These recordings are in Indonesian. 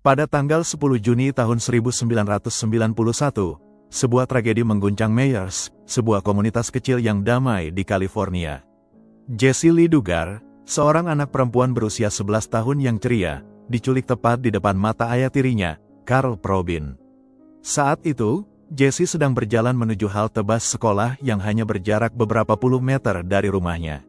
Pada tanggal 10 Juni tahun 1991, sebuah tragedi mengguncang Myers, sebuah komunitas kecil yang damai di California. Jessie Lee Duggar, seorang anak perempuan berusia 11 tahun yang ceria, diculik tepat di depan mata ayah tirinya, Carl Probyn. Saat itu, Jessie sedang berjalan menuju halte bus sekolah yang hanya berjarak beberapa puluh meter dari rumahnya.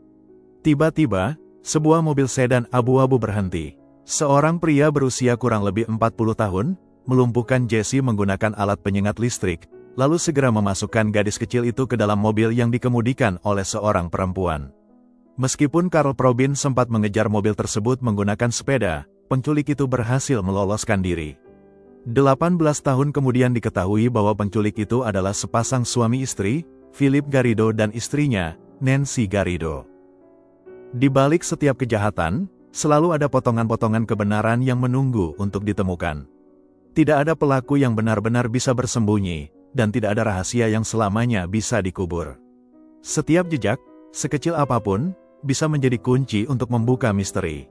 Tiba-tiba, sebuah mobil sedan abu-abu berhenti. Seorang pria berusia kurang lebih 40 tahun, melumpuhkan Jessie menggunakan alat penyengat listrik, lalu segera memasukkan gadis kecil itu ke dalam mobil yang dikemudikan oleh seorang perempuan. Meskipun Carl Probyn sempat mengejar mobil tersebut menggunakan sepeda, penculik itu berhasil meloloskan diri. 18 tahun kemudian diketahui bahwa penculik itu adalah sepasang suami istri, Philip Garrido dan istrinya, Nancy Garrido. Di balik setiap kejahatan, selalu ada potongan-potongan kebenaran yang menunggu untuk ditemukan. Tidak ada pelaku yang benar-benar bisa bersembunyi, dan tidak ada rahasia yang selamanya bisa dikubur. Setiap jejak, sekecil apapun, bisa menjadi kunci untuk membuka misteri.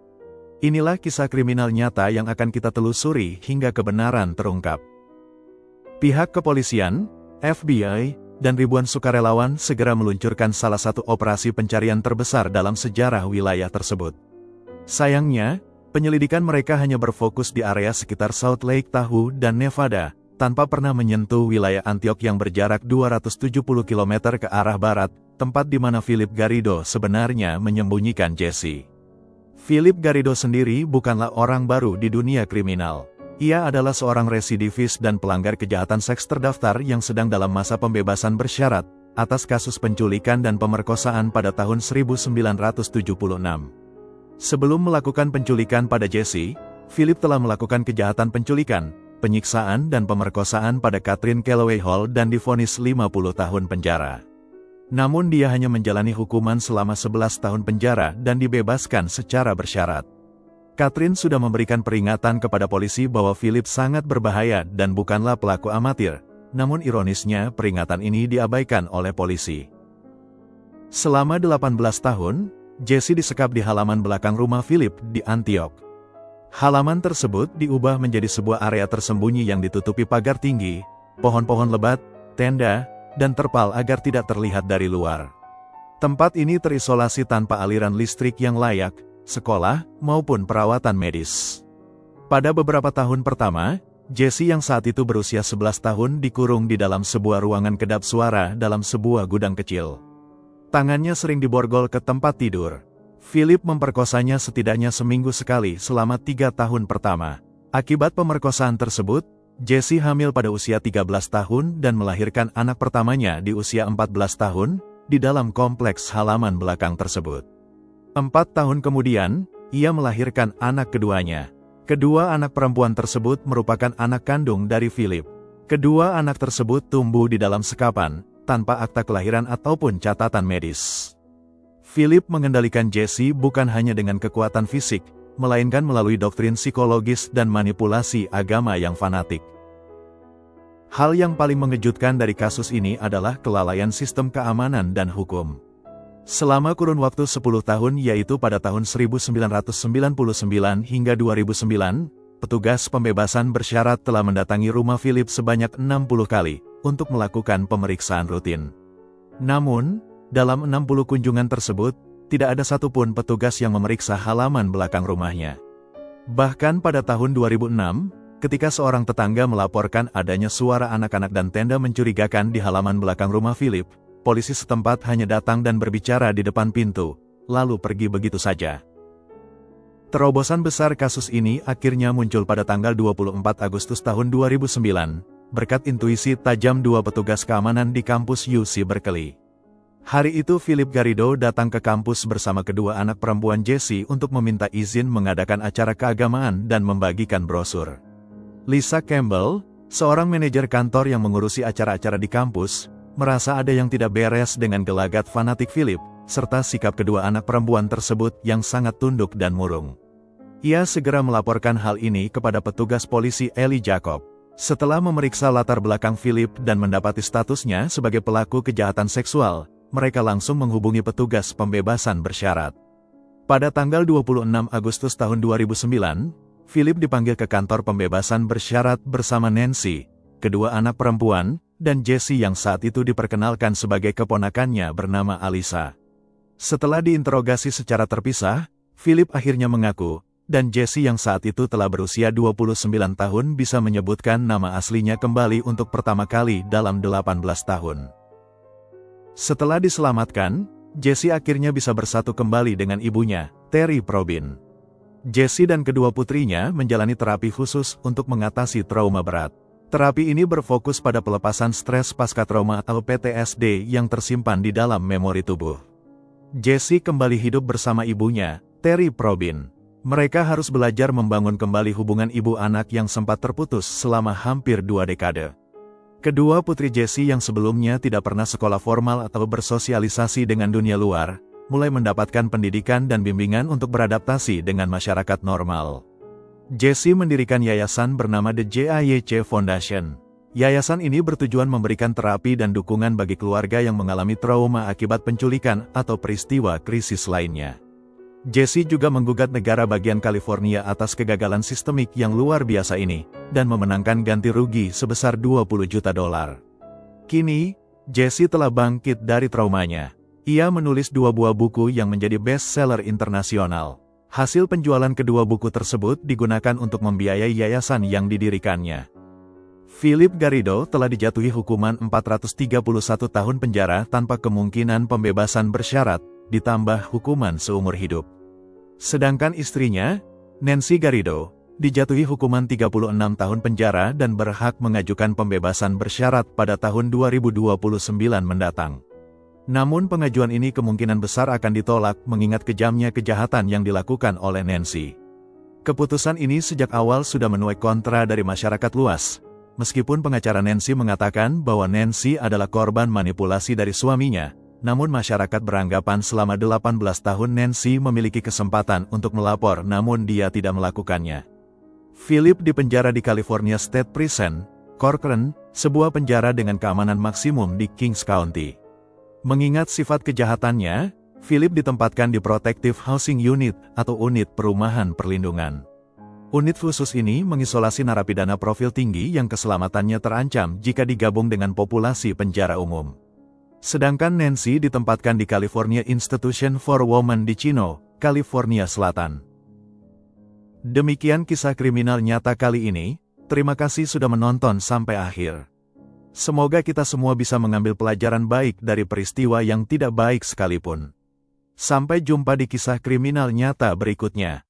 Inilah kisah kriminal nyata yang akan kita telusuri hingga kebenaran terungkap. Pihak kepolisian, FBI, dan ribuan sukarelawan segera meluncurkan salah satu operasi pencarian terbesar dalam sejarah wilayah tersebut. Sayangnya, penyelidikan mereka hanya berfokus di area sekitar Salt Lake Tahoe dan Nevada, tanpa pernah menyentuh wilayah Antioch yang berjarak 270 km ke arah barat, tempat di mana Philip Garrido sebenarnya menyembunyikan Jessie. Philip Garrido sendiri bukanlah orang baru di dunia kriminal. Ia adalah seorang residivis dan pelanggar kejahatan seks terdaftar yang sedang dalam masa pembebasan bersyarat, atas kasus penculikan dan pemerkosaan pada tahun 1976. Sebelum melakukan penculikan pada Jessie, Philip telah melakukan kejahatan penculikan, penyiksaan dan pemerkosaan pada Catherine Calloway Hall dan divonis 50 tahun penjara. Namun dia hanya menjalani hukuman selama 11 tahun penjara dan dibebaskan secara bersyarat. Catherine sudah memberikan peringatan kepada polisi bahwa Philip sangat berbahaya dan bukanlah pelaku amatir, namun ironisnya peringatan ini diabaikan oleh polisi. Selama 18 tahun, Jessie disekap di halaman belakang rumah Philip di Antioch. Halaman tersebut diubah menjadi sebuah area tersembunyi yang ditutupi pagar tinggi, pohon-pohon lebat, tenda, dan terpal agar tidak terlihat dari luar. Tempat ini terisolasi tanpa aliran listrik yang layak, sekolah, maupun perawatan medis. Pada beberapa tahun pertama, Jessie yang saat itu berusia 11 tahun dikurung di dalam sebuah ruangan kedap suara dalam sebuah gudang kecil. Tangannya sering diborgol ke tempat tidur. Philip memperkosanya setidaknya seminggu sekali selama 3 tahun pertama. Akibat pemerkosaan tersebut, Jessie hamil pada usia 13 tahun dan melahirkan anak pertamanya di usia 14 tahun, di dalam kompleks halaman belakang tersebut. 4 tahun kemudian, ia melahirkan anak keduanya. Kedua anak perempuan tersebut merupakan anak kandung dari Philip. Kedua anak tersebut tumbuh di dalam sekapan, tanpa akta kelahiran ataupun catatan medis. Philip mengendalikan Jessie bukan hanya dengan kekuatan fisik, melainkan melalui doktrin psikologis dan manipulasi agama yang fanatik. Hal yang paling mengejutkan dari kasus ini adalah kelalaian sistem keamanan dan hukum. Selama kurun waktu 10 tahun yaitu pada tahun 1999 hingga 2009, petugas pembebasan bersyarat telah mendatangi rumah Philip sebanyak 60 kali, untuk melakukan pemeriksaan rutin. Namun, dalam 60 kunjungan tersebut, tidak ada satupun petugas yang memeriksa halaman belakang rumahnya. Bahkan pada tahun 2006, ketika seorang tetangga melaporkan adanya suara anak-anak dan tenda mencurigakan di halaman belakang rumah Philip, polisi setempat hanya datang dan berbicara di depan pintu, lalu pergi begitu saja. Terobosan besar kasus ini akhirnya muncul pada tanggal 24 Agustus tahun 2009, berkat intuisi tajam 2 petugas keamanan di kampus UC Berkeley. Hari itu Philip Garrido datang ke kampus bersama kedua anak perempuan Jessie untuk meminta izin mengadakan acara keagamaan dan membagikan brosur. Lisa Campbell, seorang manajer kantor yang mengurusi acara-acara di kampus, merasa ada yang tidak beres dengan gelagat fanatik Philip, serta sikap kedua anak perempuan tersebut yang sangat tunduk dan murung. Ia segera melaporkan hal ini kepada petugas polisi Ellie Jacob. Setelah memeriksa latar belakang Philip dan mendapati statusnya sebagai pelaku kejahatan seksual, mereka langsung menghubungi petugas pembebasan bersyarat. Pada tanggal 26 Agustus tahun 2009, Philip dipanggil ke kantor pembebasan bersyarat bersama Nancy, kedua anak perempuan, dan Jesse yang saat itu diperkenalkan sebagai keponakannya bernama Alyssa. Setelah diinterogasi secara terpisah, Philip akhirnya mengaku, dan Jesse yang saat itu telah berusia 29 tahun bisa menyebutkan nama aslinya kembali untuk pertama kali dalam 18 tahun. Setelah diselamatkan, Jesse akhirnya bisa bersatu kembali dengan ibunya, Terry Probyn. Jesse dan kedua putrinya menjalani terapi khusus untuk mengatasi trauma berat. Terapi ini berfokus pada pelepasan stres pasca trauma atau PTSD yang tersimpan di dalam memori tubuh. Jesse kembali hidup bersama ibunya, Terry Probyn. Mereka harus belajar membangun kembali hubungan ibu anak yang sempat terputus selama hampir 2 dekade. Kedua putri Jesse yang sebelumnya tidak pernah sekolah formal atau bersosialisasi dengan dunia luar, mulai mendapatkan pendidikan dan bimbingan untuk beradaptasi dengan masyarakat normal. Jesse mendirikan yayasan bernama The JIYC Foundation. Yayasan ini bertujuan memberikan terapi dan dukungan bagi keluarga yang mengalami trauma akibat penculikan atau peristiwa krisis lainnya. Jesse juga menggugat negara bagian California atas kegagalan sistemik yang luar biasa ini, dan memenangkan ganti rugi sebesar $20 juta. Kini, Jesse telah bangkit dari traumanya. Ia menulis 2 buah buku yang menjadi best-seller internasional. Hasil penjualan kedua buku tersebut digunakan untuk membiayai yayasan yang didirikannya. Philip Garrido telah dijatuhi hukuman 431 tahun penjara tanpa kemungkinan pembebasan bersyarat, ditambah hukuman seumur hidup. Sedangkan istrinya, Nancy Garrido, dijatuhi hukuman 36 tahun penjara dan berhak mengajukan pembebasan bersyarat pada tahun 2029 mendatang. Namun pengajuan ini kemungkinan besar akan ditolak mengingat kejamnya kejahatan yang dilakukan oleh Nancy. Keputusan ini sejak awal sudah menuai kontra dari masyarakat luas. Meskipun pengacara Nancy mengatakan bahwa Nancy adalah korban manipulasi dari suaminya, namun masyarakat beranggapan selama 18 tahun Nancy memiliki kesempatan untuk melapor namun dia tidak melakukannya. Philip dipenjara di California State Prison, Corcoran, sebuah penjara dengan keamanan maksimum di Kings County. Mengingat sifat kejahatannya, Philip ditempatkan di Protective Housing Unit atau unit perumahan perlindungan. Unit khusus ini mengisolasi narapidana profil tinggi yang keselamatannya terancam jika digabung dengan populasi penjara umum. Sedangkan Nancy ditempatkan di California Institution for Women di Chino, California Selatan. Demikian kisah kriminal nyata kali ini. Terima kasih sudah menonton sampai akhir. Semoga kita semua bisa mengambil pelajaran baik dari peristiwa yang tidak baik sekalipun. Sampai jumpa di kisah kriminal nyata berikutnya.